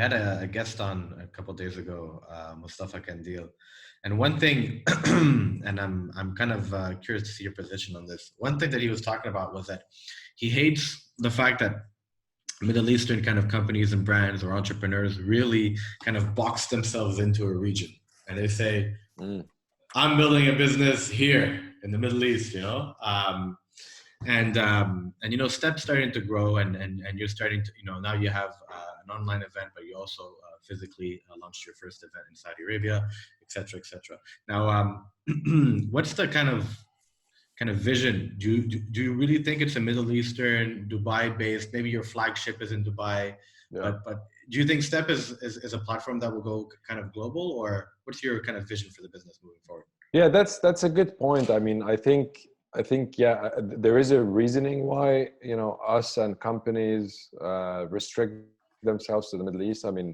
had a guest on a couple of days ago, Mustafa Kandil, and one thing, and I'm kind of curious to see your position on this. One thing that he was talking about was that he hates the fact that Middle Eastern kind of companies and brands or entrepreneurs really kind of box themselves into a region, and they say, "I'm building a business here in the Middle East," and Step's starting to grow, and you're starting to, now you have an online event, but you also physically launched your first event in Saudi Arabia, et cetera, et cetera. Now, what's the kind of vision? Do you really think it's a Middle Eastern, Dubai based? Maybe your flagship is in Dubai, but do you think Step is a platform that will go kind of global, or what's your kind of vision for the business moving forward? Yeah, that's a good point. I mean, I think there is a reasoning why us and companies restrict themselves to the Middle East. I mean,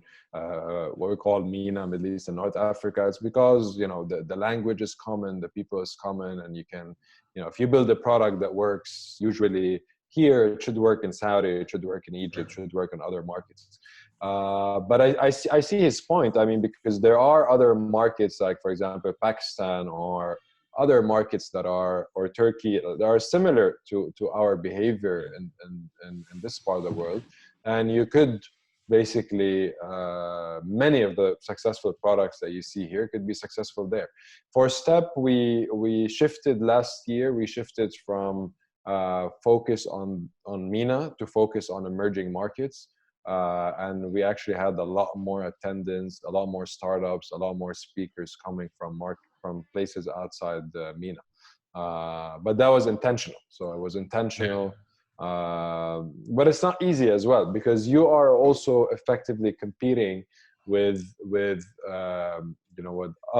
what we call MENA, Middle East and North Africa. It's because the language is common, the people is common, and you can if you build a product that works usually here, it should work in Saudi, it should work in Egypt, it should work in other markets. But I see his point. I mean, because there are other markets, like for example Pakistan or other markets or Turkey, that are similar to our behavior in this part of the world, and you could basically many of the successful products that you see here could be successful there. For Step, we shifted last year. We shifted from focus on MENA to focus on emerging markets, and we actually had a lot more attendance, a lot more startups, a lot more speakers coming from places outside MENA. But that was intentional. So it was intentional. But it's not easy as well, because you are also effectively competing with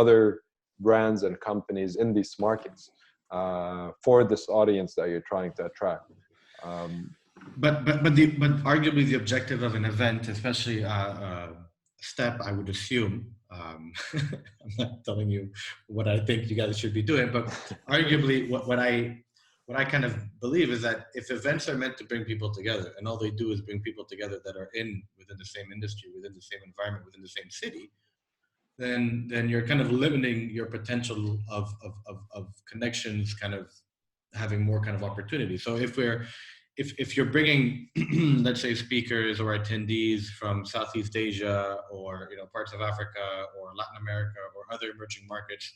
other brands and companies in these markets for this audience that you're trying to attract. But arguably the objective of an event, especially Step, I would assume, I'm not telling you what I think you guys should be doing, but arguably what I kind of believe is that if events are meant to bring people together, and all they do is bring people together that are within the same industry, within the same environment, within the same city, then you're kind of limiting your potential of connections, kind of having more kind of opportunity. So if you're bringing, let's say, speakers or attendees from Southeast Asia or parts of Africa or Latin America or other emerging markets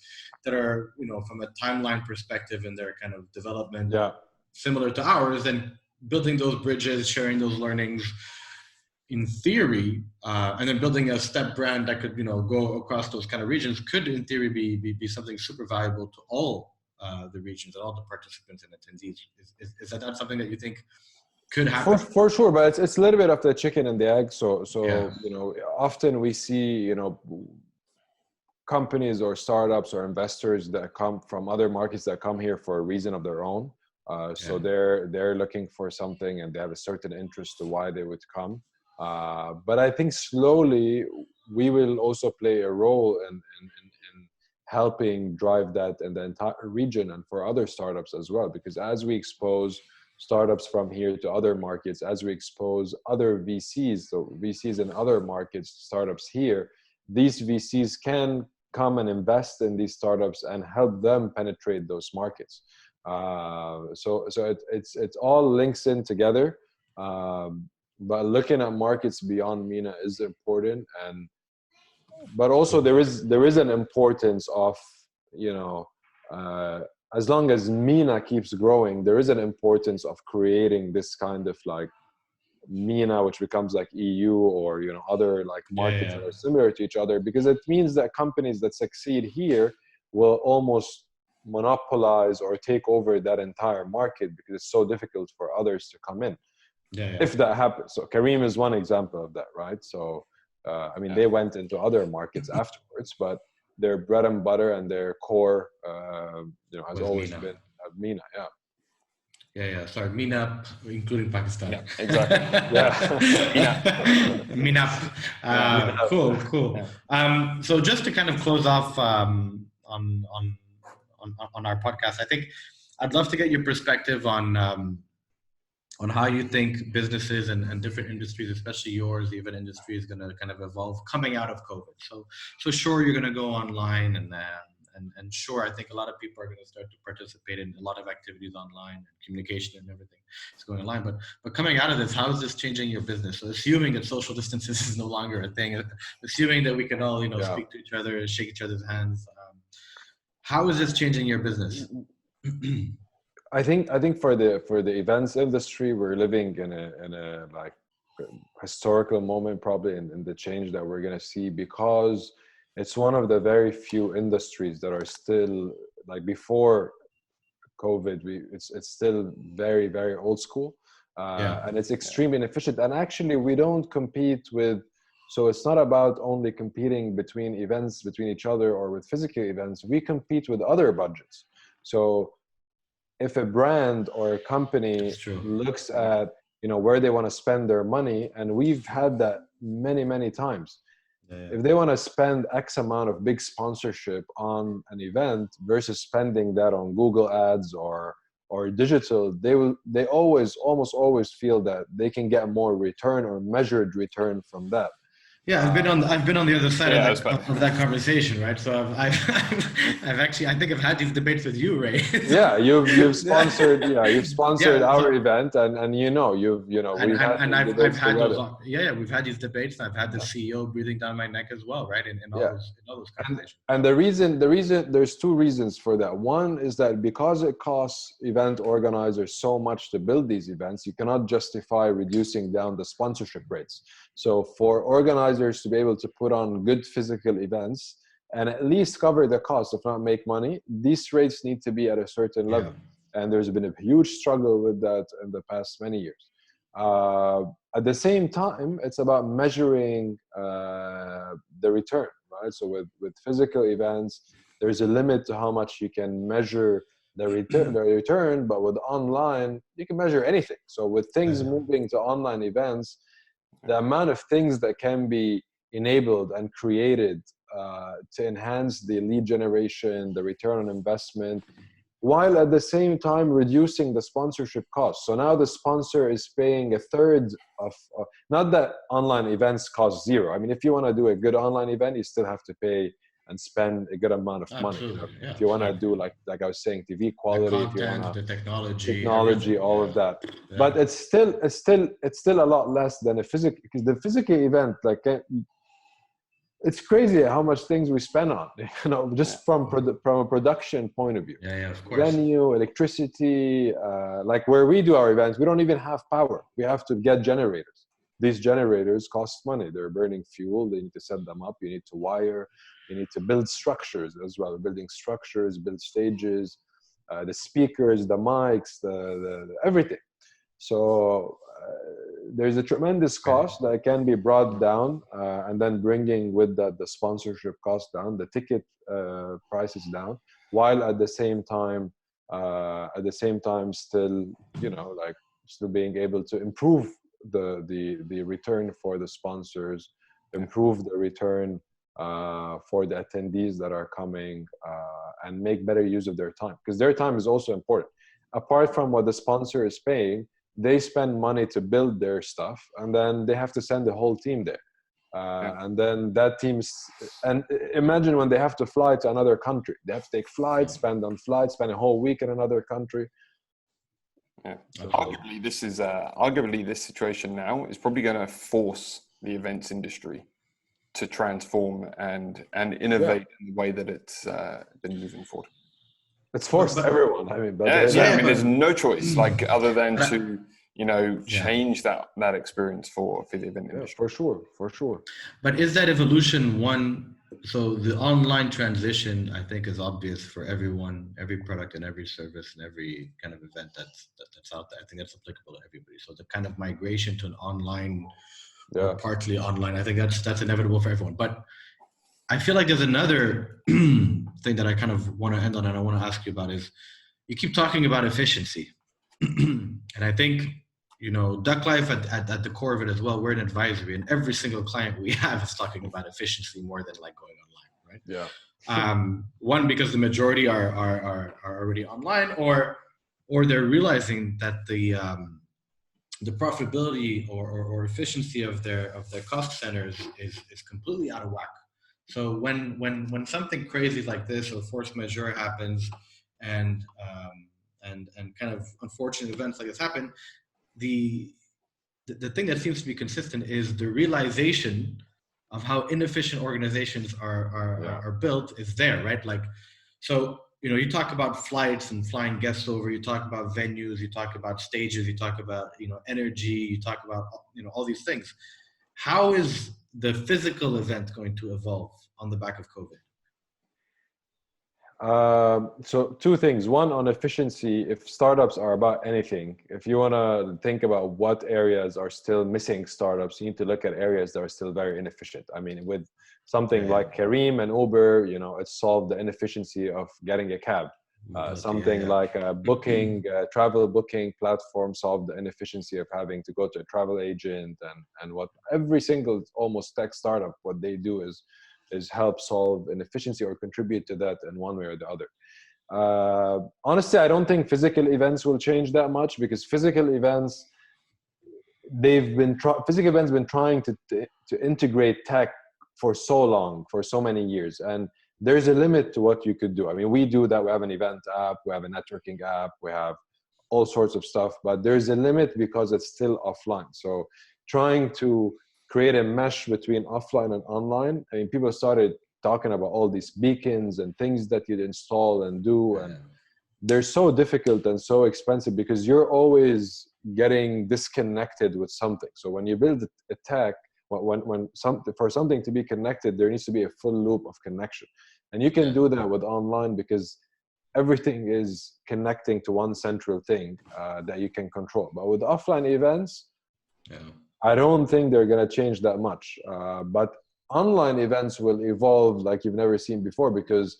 that are from a timeline perspective in their kind of development similar to ours, then building those bridges, sharing those learnings, in theory, and then building a Step brand that could go across those kind of regions could in theory be something super valuable to all the regions and all the participants and attendees. Is that not something that you think could happen? For sure, but it's a little bit of the chicken and the egg. So often we see companies or startups or investors that come from other markets that come here for a reason of their own. So they're looking for something and they have a certain interest to why they would come. But I think slowly we will also play a role in helping drive that in the entire region and for other startups as well. Because as we expose startups from here to other markets, as we expose other VCs, so VCs in other markets, startups here, these VCs can come and invest in these startups and help them penetrate those markets. So it's all links in together. But looking at markets beyond MENA is important, but also there is an importance of as long as MENA keeps growing, there is an importance of creating this kind of like MENA, which becomes like EU or other like markets that are similar to each other, because it means that companies that succeed here will almost monopolize or take over that entire market because it's so difficult for others to come in. If that happens. So Kareem is one example of that, right? So they went into other markets afterwards, but their bread and butter and their core has always been MENA. Sorry, MENA, including Pakistan. Yeah, exactly. MENA. Cool. So just to kind of close off on our podcast, I think I'd love to get your perspective on on how you think businesses and different industries, especially yours, the event industry, is going to kind of evolve coming out of COVID. So sure, you're going to go online, and sure, I think a lot of people are going to start to participate in a lot of activities online, and communication and everything is going online. But coming out of this, how is this changing your business? So assuming that social distances is no longer a thing, assuming that we can all, speak to each other, shake each other's hands, how is this changing your business? I think for the events industry, we're living in a like historical moment probably in the change that we're going to see, because it's one of the very few industries that are still like before COVID. It's still very, very old school, and it's extremely inefficient. And actually, we don't compete with. So it's not about only competing between events between each other or with physical events. We compete with other budgets. So if a brand or a company looks at where they want to spend their money, and we've had that many times, if they want to spend X amount of big sponsorship on an event versus spending that on Google ads or digital, they almost always feel that they can get more return or measured return from that. Yeah, I've been on the other side of that conversation, right? So I've actually, I think I've had these debates with you, Ray. Yeah, you've sponsored our event, and I've had those. We've had these debates. I've had the CEO breathing down my neck as well, right? In all those conversations. And the reason there's two reasons for that. One is that because it costs event organizers so much to build these events, you cannot justify reducing down the sponsorship rates. So for organizers to be able to put on good physical events and at least cover the cost, if not make money, these rates need to be at a certain level. And there's been a huge struggle with that in the past many years. At the same time, it's about measuring the return, right? So with physical events, there's a limit to how much you can measure the return, but with online, you can measure anything. So with things moving to online events, the amount of things that can be enabled and created to enhance the lead generation, the return on investment, while at the same time reducing the sponsorship cost. So now the sponsor is paying a third of, not that online events cost zero. I mean, if you want to do a good online event, you still have to pay and spend a good amount of money. If you want to do like I was saying, TV quality, the content, if you want the technology, all of that. Yeah. But it's still a lot less than a physical, because the physical event, like it's crazy how much things we spend on, just from a production point of view. Of course. Venue, electricity, like where we do our events, we don't even have power. We have to get generators. These generators cost money. They're burning fuel. They need to set them up. You need to wire. You need to build structures as well. Building structures, build stages, the speakers, the mics, the everything. So there's a tremendous cost that can be brought down, and then bringing with that the sponsorship cost down, the ticket prices down, while at the same time still still being able to improve the return for the sponsors, improve the return for the attendees that are coming, and make better use of their time, because their time is also important. Apart from what the sponsor is paying, they spend money to build their stuff, and then they have to send the whole team there. And then that team's, and imagine when they have to fly to another country, they have to take flights, spend a whole week in another country. Yeah. So arguably this situation now is probably going to force the events industry to transform and innovate in the way that it's been moving forward. It's forced everyone. I mean, there's no choice other than to change that experience for the event industry. For sure. But is that evolution one? So the online transition, I think, is obvious for everyone, every product and every service and every kind of event that's out there. I think that's applicable to everybody. So the kind of migration to an online, or partly online, I think that's inevitable for everyone. But I feel like there's another thing that I kind of want to end on, and I want to ask you about, is you keep talking about efficiency. And I think, DUCKLIFE at the core of it as well, we're an advisory, and every single client we have is talking about efficiency more than like going online, right? Yeah. One, because the majority are already online, or they're realizing that the profitability or efficiency of their cost centers is completely out of whack. So when something crazy like this or force majeure happens, and kind of unfortunate events like this happen, the thing that seems to be consistent is the realization of how inefficient organizations are built is there, right? Like, so, you talk about flights and flying guests over, you talk about venues, you talk about stages, you talk about, energy, you talk about, all these things. How is the physical event going to evolve on the back of COVID? So two things. One, on efficiency, if startups are about anything, if you want to think about what areas are still missing startups, you need to look at areas that are still very inefficient. I mean, with something like Careem and Uber, it solved the inefficiency of getting a cab. Something like a booking, travel booking platform solved the inefficiency of having to go to a travel agent, and what every single almost tech startup, what they do is help solve inefficiency or contribute to that in one way or the other. Honestly, I don't think physical events will change that much, because physical events, physical events been trying to integrate tech for so long, for so many years, and there's a limit to what you could do. I mean, we do that. We have an event app, we have a networking app, we have all sorts of stuff, but there's a limit because it's still offline. So trying to create a mesh between offline and online. I mean, people started talking about all these beacons and things that you'd install and do, and they're so difficult and so expensive because you're always getting disconnected with something. So when you build a tech, for something to be connected, there needs to be a full loop of connection, and you can do that with online because everything is connecting to one central thing that you can control. But with offline events, I don't think they're going to change that much. But online events will evolve like you've never seen before, because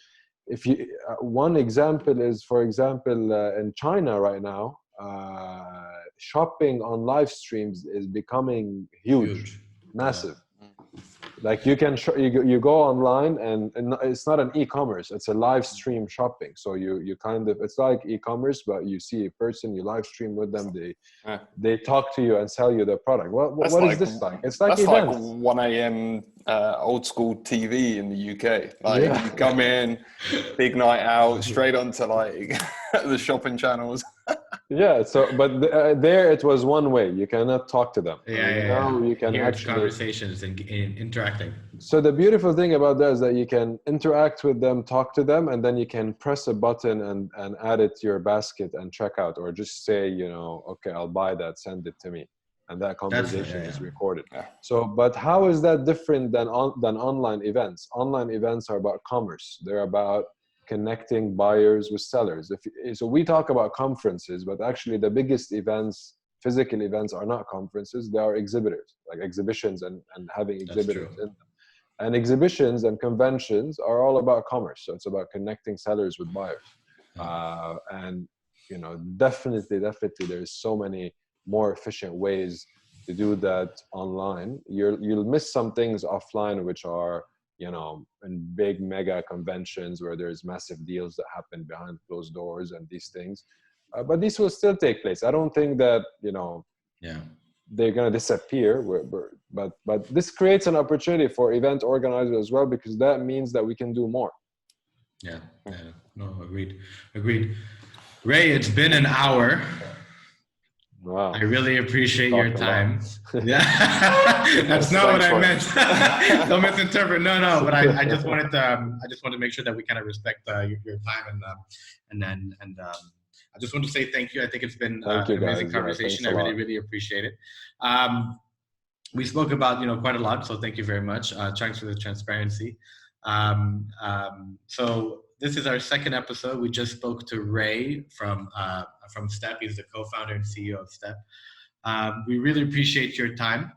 if you one example is, for example, in China right now, shopping on live streams is becoming huge. Massive. Like you can you go online and it's not an e-commerce, it's a live stream shopping. So you kind of, it's like e-commerce, but you see a person, you live stream with them, they talk to you and sell you the product. What is this like? It's like that's events. like 1 a.m. Old school TV in the UK. Like you come in, big night out, straight onto like the shopping channels. But there it was one way. You cannot talk to them. Now you can actually conversations and interacting. So the beautiful thing about that is that you can interact with them, talk to them, and then you can press a button and add it to your basket and check out, or just say, okay, I'll buy that, send it to me, and that conversation is recorded. So, but how is that different than online events? Online events are about commerce. They're about connecting buyers with sellers. So we talk about conferences, but actually the biggest events, physical events, are not conferences. They are exhibitors, like exhibitions and having exhibitors in them. And exhibitions and conventions are all about commerce. So it's about connecting sellers with buyers. And definitely there's so many more efficient ways to do that online. You'll miss some things offline, which are in big mega conventions where there's massive deals that happen behind closed doors and these things. But these will still take place. I don't think that, they're going to disappear. But this creates an opportunity for event organizers as well, because that means that we can do more. No, agreed. Ray, it's been an hour. Wow. I really appreciate your time. That's not what I meant. Don't misinterpret. No. But I just wanted to make sure that we kind of respect your time and I just want to say thank you. I think it's been an amazing conversation. I really appreciate it. We spoke about quite a lot, so thank you very much. Thanks for the transparency. So this is our second episode. We just spoke to Ray from Step. He's the co-founder and CEO of Step. We really appreciate your time.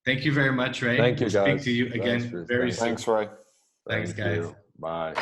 Thank you very much, Ray. Thank you, guys. Speak to you again very soon. Thanks, Ray. Thanks, guys. Bye.